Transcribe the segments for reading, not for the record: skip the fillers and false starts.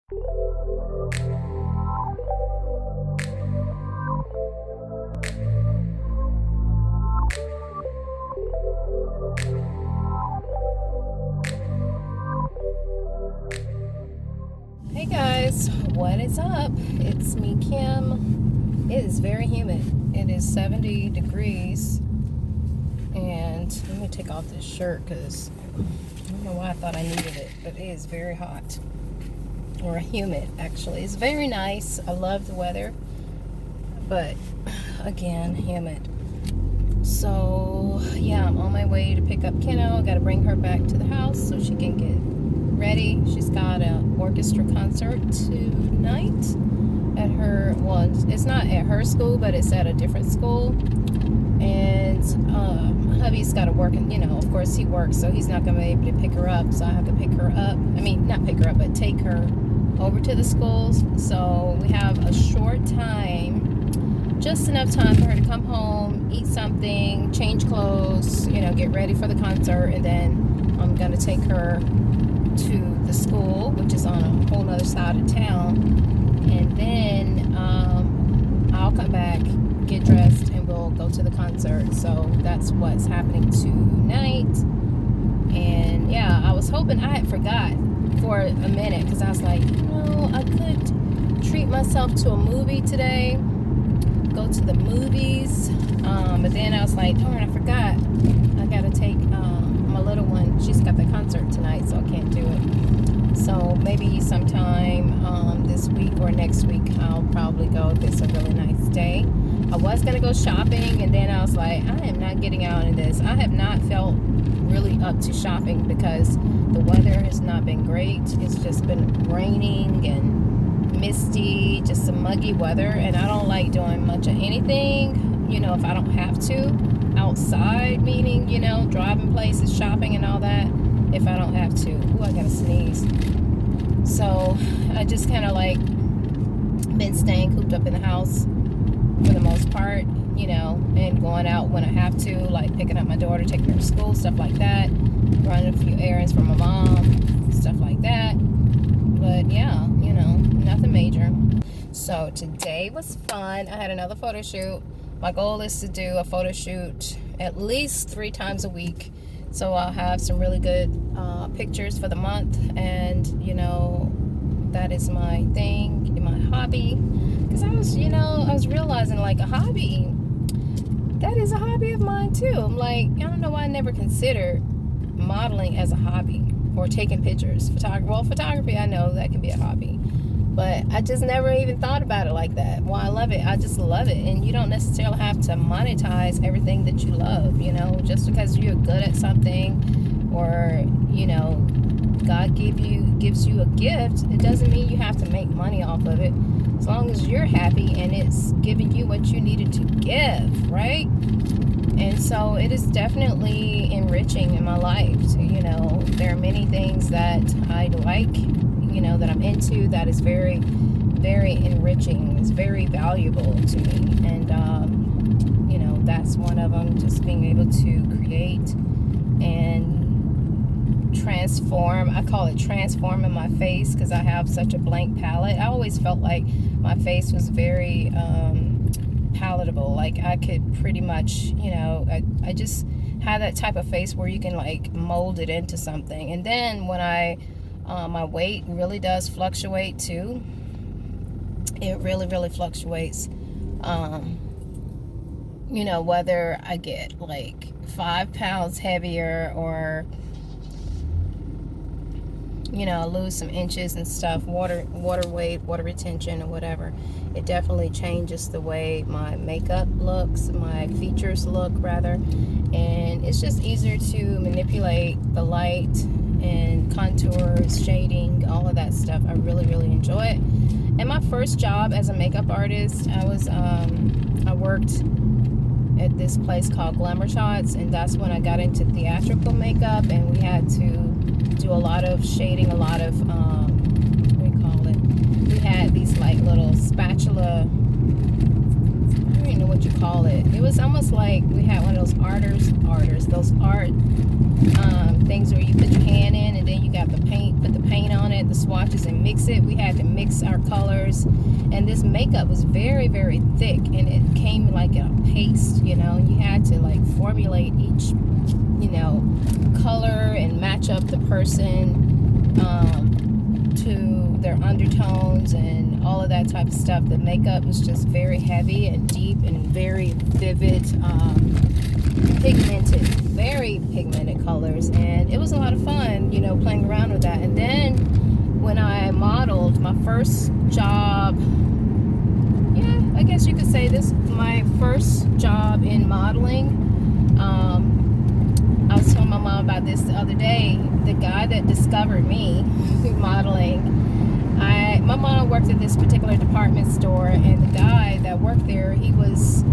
Hey guys, what is up? It's me, Kim. It is very humid. It is 70 degrees. And let me take off this shirt because I don't know why I thought I needed it, but it is very hot. Or humid, actually. It's very nice. I love the weather. But again, humid. So, yeah, I'm on my way to pick up Keno. Got to bring her back to the house so she can get ready. She's got an orchestra concert tonight at her, well, it's not at her school, but it's at a different school. And hubby's got to work, and of course he works, so he's not going to be able to pick her up. So I have to pick her up. I mean, not pick her up, but take her over to the schools. So we have a short time, just enough time for her to come home, eat something, change clothes, get ready for the concert, and then I'm going to take her to the school, which is on a whole other side of town, and then I'll come back, get dressed, and we'll go to the concert. So that's what's happening tonight. And yeah, I was hoping, I had forgot for a minute because I was like, I could treat myself to a movie today, go to the movies, but then I was like, darn, I forgot, I gotta take my little one, she's got the concert tonight, so I can't do it. So maybe sometime this week or next week I'll probably go if it's a really nice day. I was gonna go shopping, and then I was like, I am not getting out in this. I have not felt really up to shopping because the weather has not been great. It's just been raining and misty, just some muggy weather, and I don't like doing much of anything, if I don't have to outside, meaning, driving places, shopping and all that, if I don't have to. Ooh, I gotta sneeze. So I just kind of like been staying cooped up in the house for the most part, and going out when I have to, like picking up my daughter, taking her to school, stuff like that, running a few errands for my mom, stuff like that. But yeah, nothing major. So today was fun. I had another photo shoot. My goal is to do a photo shoot at least 3 times a week. So I'll have some really good pictures for the month. And, that is my thing, my hobby. Because I was realizing, like, a hobby, that is a hobby of mine too. I'm like, I don't know why I never considered modeling as a hobby or taking pictures. Photography, I know that can be a hobby. But I just never even thought about it like that. Well, I love it. I just love it. And you don't necessarily have to monetize everything that you love, just because you're good at something, or, God gives you a gift, it doesn't mean you have to make money off of it. As long as you're happy and it's giving you what you needed to give, right? And so it is definitely enriching in my life. There are many things that I like, that I'm into, that is very, very enriching. It's very valuable to me. And, that's one of them, just being able to create and transform. I call it transforming my face because I have such a blank palette. I always felt like my face was very palatable. Like I could pretty much, I just have that type of face where you can like mold it into something. And then when my weight really does fluctuate too. It really, really fluctuates. Whether I get like 5 pounds heavier or, lose some inches and stuff, water weight, water retention or whatever. It definitely changes the way my makeup looks, my features look rather. And it's just easier to manipulate the light and contours, shading, all of that stuff. I really, really enjoy it. And my first job as a makeup artist, I worked at this place called Glamour Shots, and that's when I got into theatrical makeup, and we had to do a lot of shading, a lot of what do you call it? We had these like little spatula, I don't even know what you call it. It was almost like we had one of those those art things where you put your hand in and then you got the paint, put the paint on it, the swatches, and mix it. We had to mix our colors, and this makeup was very, very thick, and it came like a paste, you know. You had to like formulate each, you know, color and match up the person to their undertones and all of that type of stuff. The makeup was just very heavy and deep and very vivid, very pigmented colors, and it was a lot of fun, you know, playing around with that. And then when I modeled my first job, yeah, I guess you could say this, my first job in modeling, I was telling my mom about this the other day. The guy that discovered me modeling, my mom worked at this particular department store, and the guy that worked there, he was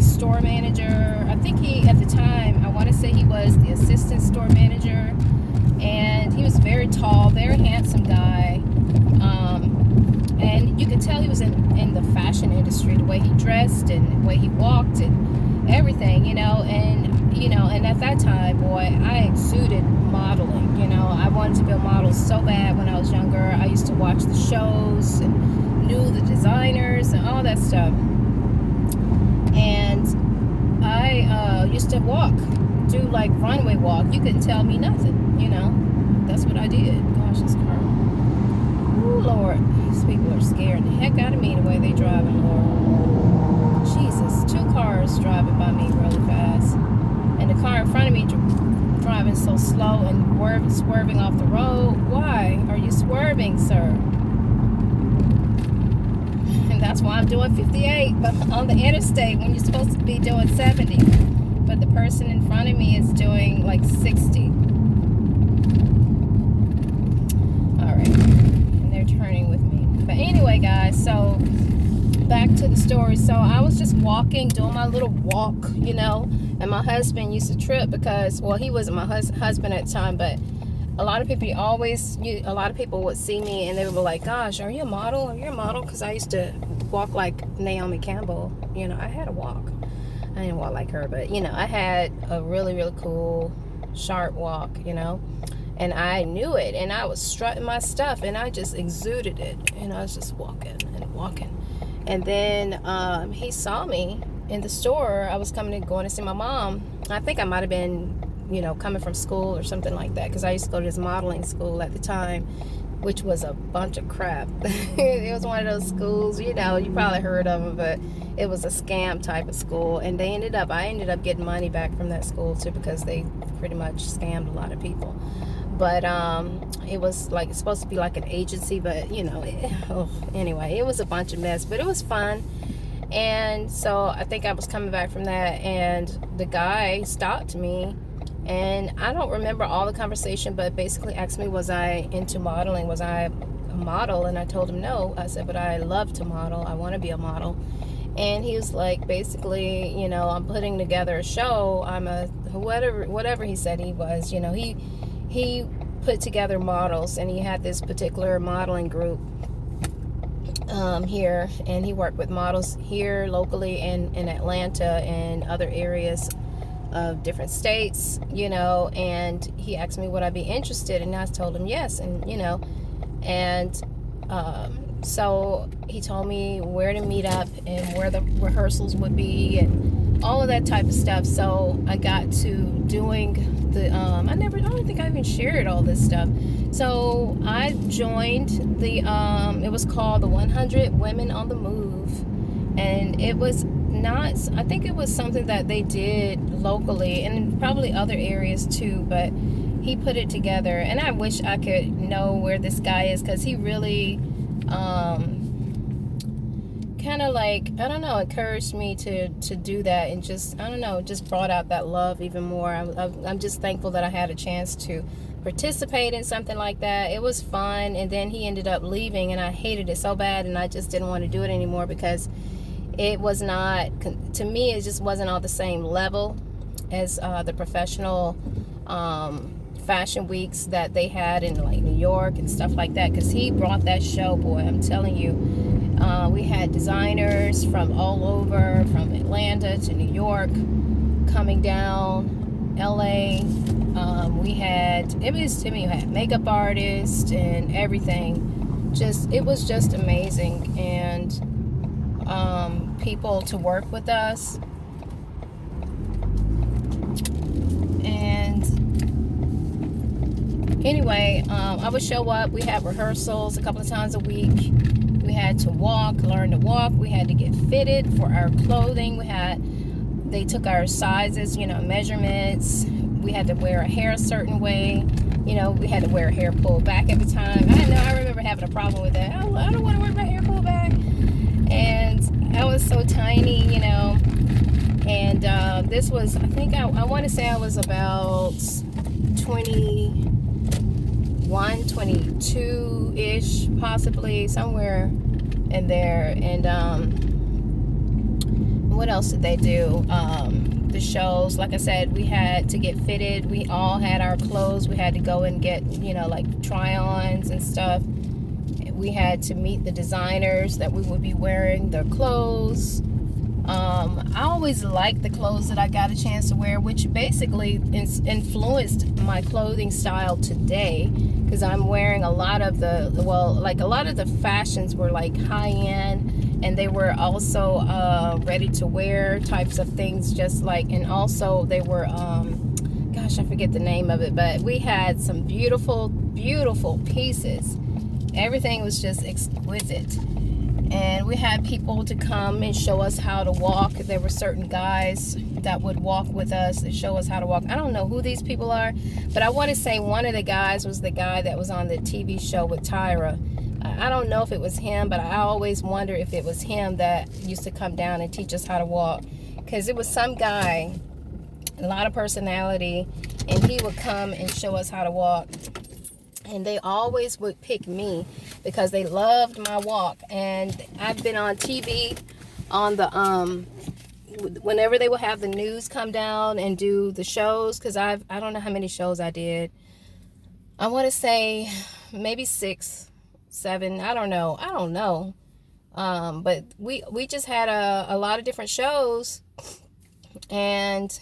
store manager. I think at the time, I want to say he was the assistant store manager, and he was very tall, very handsome guy, and you could tell he was in the fashion industry, the way he dressed and the way he walked and everything, you know. And at that time, boy, I exuded modeling, you know. I wanted to be a model so bad when I was younger. I used to watch the shows and knew the designers and all that stuff. And I used to do like runway walk. You couldn't tell me nothing, you know. That's what I did. Gosh, this car. Oh, Lord. These people are scaring the heck out of me the way they driving, Lord. Jesus, 2 cars driving by me really fast. And the car in front of me driving so slow and swerving off the road. Why are you swerving, sir? And that's why I'm doing 58 on the interstate when you're supposed to be doing 70. But the person in front of me is doing like 60. Alright. And they're turning with me. But anyway, guys, so back to the story. So I was just walking, doing my little walk, you know. And my husband used to trip because, well, he wasn't my husband at the time, but a lot of people would see me and they would be like, gosh, are you a model? Are you a model? Because I used to walk like Naomi Campbell. You know, I had a walk. I didn't walk like her, but, you know, I had a really, really cool, sharp walk, you know. And I knew it. And I was strutting my stuff and I just exuded it. And I was just walking and walking. And then he saw me in the store. I was going to see my mom. I think I might have been, you know, coming from school or something like that, because I used to go to this modeling school at the time, which was a bunch of crap. It was one of those schools, you know, you probably heard of them, but it was a scam type of school. And I ended up getting money back from that school too, because they pretty much scammed a lot of people. But it was like, it's supposed to be like an agency, but you know, anyway, it was a bunch of mess, but it was fun. And so I think I was coming back from that, and the guy stopped me, and I don't remember all the conversation, but basically asked me, was I into modeling? Was I a model? And I told him no. I said, but I love to model. I want to be a model. And he was like, basically, you know, I'm putting together a show. I'm a whatever he said he was. You know, he put together models, and he had this particular modeling group here, and he worked with models here locally and in Atlanta and other areas of different states, you know. And he asked me would I be interested, and I told him yes. And you know, and so he told me where to meet up and where the rehearsals would be and all of that type of stuff. So I got to doing the I don't think I even shared all this stuff. So I joined the it was called the 100 Women on the Move, and it was not, I think it was something that they did locally and probably other areas too, but he put it together. And I wish I could know where this guy is, because he really kind of like, I don't know, encouraged me to do that, and just, I don't know, just brought out that love even more. I'm just thankful that I had a chance to participate in something like that. It was fun. And then he ended up leaving, and I hated it so bad, and I just didn't want to do it anymore, because it was not, to me, it just wasn't on the same level as the professional fashion weeks that they had in like New York and stuff like that. Because he brought that show, boy, I'm telling you, We had designers from all over, from Atlanta to New York, coming down, LA. We had, you had makeup artists and everything. It was just amazing. And people to work with us. And anyway, I would show up. We had rehearsals a couple of times a week. We had to learn to walk. We had to get fitted for our clothing. They took our sizes, measurements. We had to wear our hair a certain way. We had to wear our hair pulled back at the time. I remember having a problem with that. I don't want to wear my hair pulled back. And I was so tiny, And this was, I think, I want to say I was about 21, 22-ish, possibly, somewhere in there. And what else did they do? The shows, like I said, we had to get fitted. We all had our clothes. We had to go and get, like try-ons and stuff. We had to meet the designers that we would be wearing their clothes. I always liked the clothes that I got a chance to wear, which basically influenced my clothing style today, because I'm wearing a lot of a lot of the fashions were like high-end, and they were also ready to wear types of things, and also they were gosh, I forget the name of it, but we had some beautiful pieces. Everything was just exquisite. And we had people to come and show us how to walk. There were certain guys that would walk with us and show us how to walk. I don't know who these people are, but I want to say one of the guys was the guy that was on the TV show with Tyra. I don't know if it was him, but I always wonder if it was him that used to come down and teach us how to walk. Because it was some guy, a lot of personality, and he would come and show us how to walk. And they always would pick me because they loved my walk. And I've been on TV on the whenever they would have the news come down and do the shows, because I don't know how many shows I did. I want to say maybe 6, 7. I don't know. But we just had a lot of different shows. And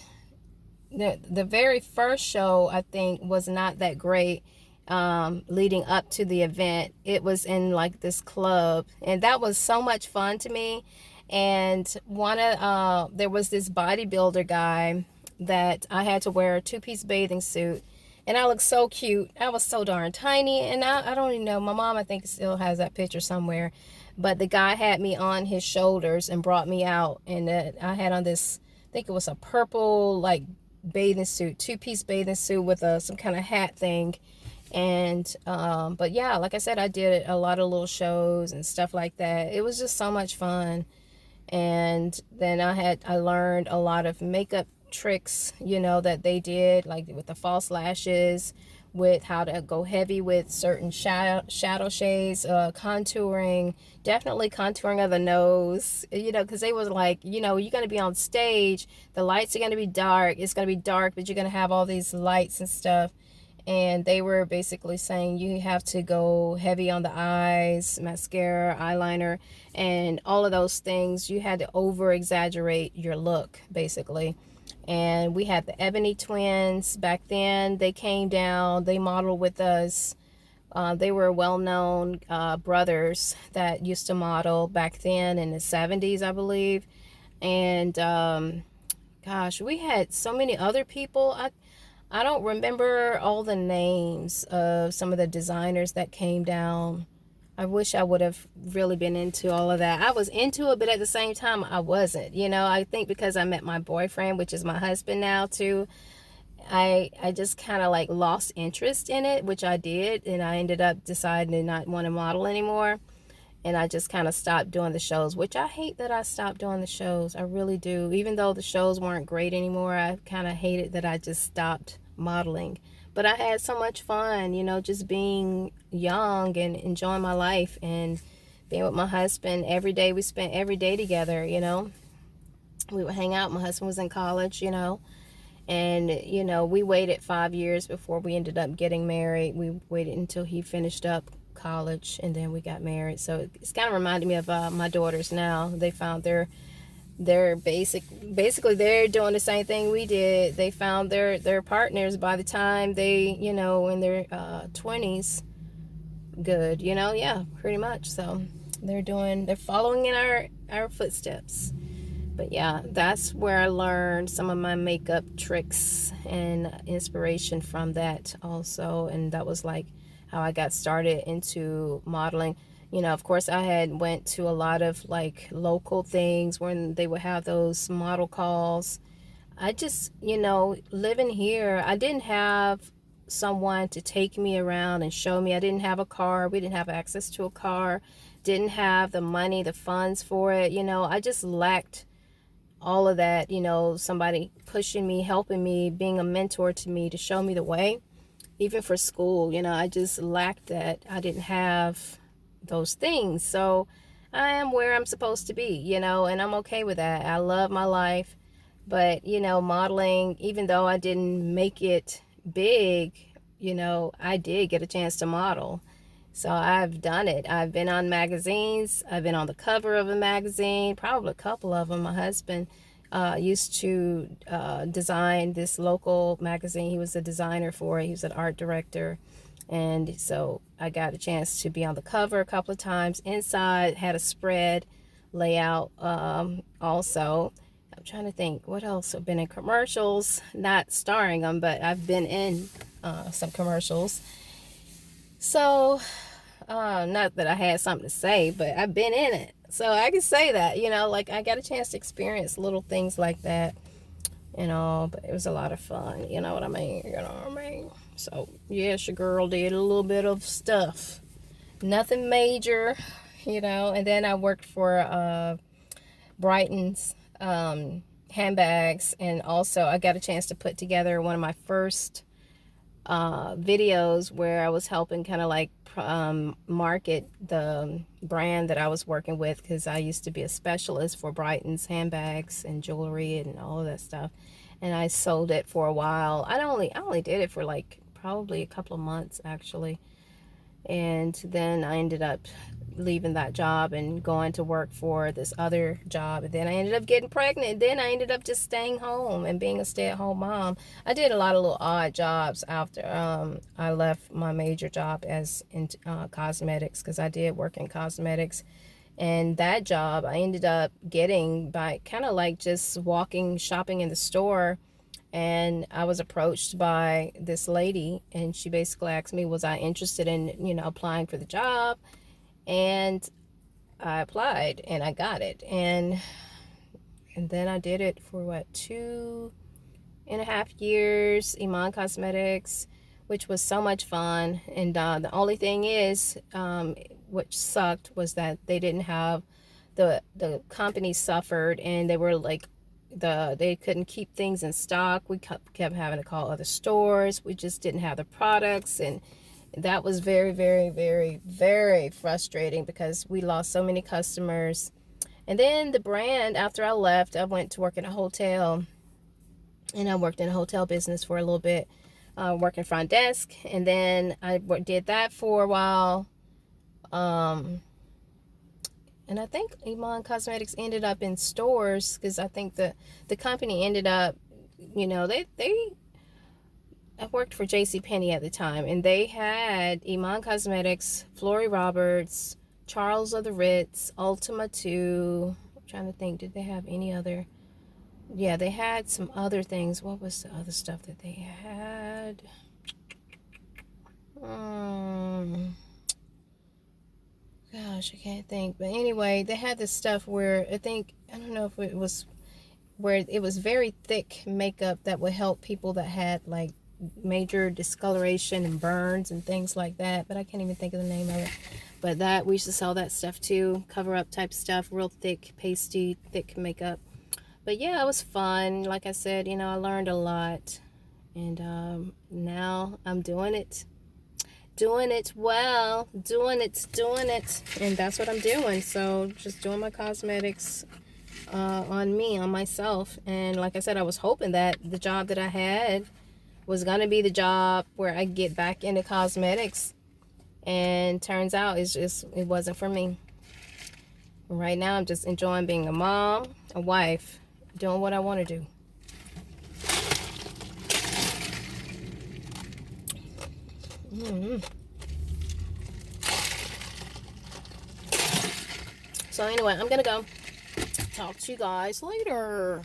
the very first show, I think, was not that great. Leading up to the event, it was in like this club, and that was so much fun to me. And there was this bodybuilder guy that I had to wear a 2-piece bathing suit, and I looked so cute. I was so darn tiny, and I don't even know, my mom I think still has that picture somewhere, but the guy had me on his shoulders and brought me out, and I had on this, I think it was a purple like bathing suit, 2-piece bathing suit with some kind of hat thing. And but yeah, like I said, I did a lot of little shows and stuff like that. It was just so much fun. And then I learned a lot of makeup tricks, that they did, like with the false lashes, with how to go heavy with certain shadow shades, contouring, definitely contouring of the nose, because they was like, you're going to be on stage, the lights are going to be dark, it's going to be dark, but you're going to have all these lights and stuff. And they were basically saying you have to go heavy on the eyes, mascara, eyeliner, and all of those things. You had to over exaggerate your look, basically. And we had the Ebony twins back then. They came down, they modeled with us. They were well-known brothers that used to model back then in the 70s, I believe. And gosh, we had so many other people. I don't remember all the names of some of the designers that came down. I wish I would have really been into all of that. I was into it, but at the same time, I wasn't. I think because I met my boyfriend, which is my husband now too, I just kind of like lost interest in it, which I did. And I ended up deciding to not want to model anymore. And I just kind of stopped doing the shows, which I hate that I stopped doing the shows. I really do. Even though the shows weren't great anymore, I kind of hated that I just stopped modeling. But I had so much fun, just being young and enjoying my life and being with my husband every day. We spent every day together, We would hang out. My husband was in college, and, we waited 5 years before we ended up getting married. We waited until he finished up college, and then we got married. So it's kind of reminding me of my daughters now. They found basically they're doing the same thing we did. They found their partners by the time they, in their 20s. Good, yeah, pretty much. So they're following in our footsteps. But yeah, that's where I learned some of my makeup tricks and inspiration from that also. And that was like how I got started into modeling. Of course, I had went to a lot of like local things when they would have those model calls. I just, living here, I didn't have someone to take me around and show me. I didn't have a car. We didn't have access to a car. Didn't have the money, the funds for it. I just lacked all of that, somebody pushing me, helping me, being a mentor to me to show me the way. Even for school, I just lacked that. I didn't have those things. So I am where I'm supposed to be, and I'm okay with that. I love my life. But, modeling, even though I didn't make it big, I did get a chance to model. So I've done it. I've been on magazines. I've been on the cover of a magazine, probably a couple of them. My husband used to design this local magazine. He was a designer for it. He was an art director. And so I got a chance to be on the cover a couple of times. Inside had a spread layout also. I'm trying to think what else. I've been in commercials, not starring them, but I've been in some commercials. So not that I had something to say, but I've been in it. So I can say that, like I got a chance to experience little things like that, but it was a lot of fun. You know what I mean? So yes, your girl did a little bit of stuff. Nothing major, and then I worked for Brighton's handbags, and also I got a chance to put together one of my first videos where I was helping kind of like market the brand that I was working with, because I used to be a specialist for Brighton's handbags and jewelry and all of that stuff, and I sold it for a while. I only did it for like probably a couple of months actually, and then I ended up leaving that job and going to work for this other job, and then I ended up getting pregnant. Then I ended up just staying home and being a stay-at-home mom. I did a lot of little odd jobs after I left my major job as in cosmetics, because I did work in cosmetics. And that job I ended up getting by kind of like just shopping in the store, and I was approached by this lady, and she basically asked me, was I interested in applying for the job? And I applied and I got it, and then I did it for 2.5 years, Iman Cosmetics, which was so much fun. And the only thing is, which sucked, was that they didn't have the company suffered, and they were like they couldn't keep things in stock. We kept having to call other stores. We just didn't have the products, and that was very, very, very, very frustrating because we lost so many customers. And then the brand, after I left, I went to work in a hotel, and I worked in a hotel business for a little bit, working front desk. And then I did that for a while. And I think Iman Cosmetics ended up in stores, because I think the company ended up, I worked for JCPenney at the time, and they had Iman Cosmetics, Flory Roberts, Charles of the Ritz, Ultima 2. I'm trying to think, did they have any other? Yeah, they had some other things. What was the other stuff that they had? Gosh, I can't think. But anyway, they had this stuff where I don't know if it was where it was very thick makeup that would help people that had like major discoloration and burns and things like that, but I can't even think of the name of it. But that, we used to sell that stuff too, cover up type stuff, real thick, pasty, thick makeup. But yeah, it was fun. Like I said, I learned a lot, and now I'm doing it well, doing it, and that's what I'm doing. So just doing my cosmetics on myself. And like I said, I was hoping that the job that I had was gonna be the job where I get back into cosmetics, And turns out it wasn't for me. Right now I'm just enjoying being a mom, a wife, doing what I want to do. So anyway, I'm gonna go. Talk to you guys later.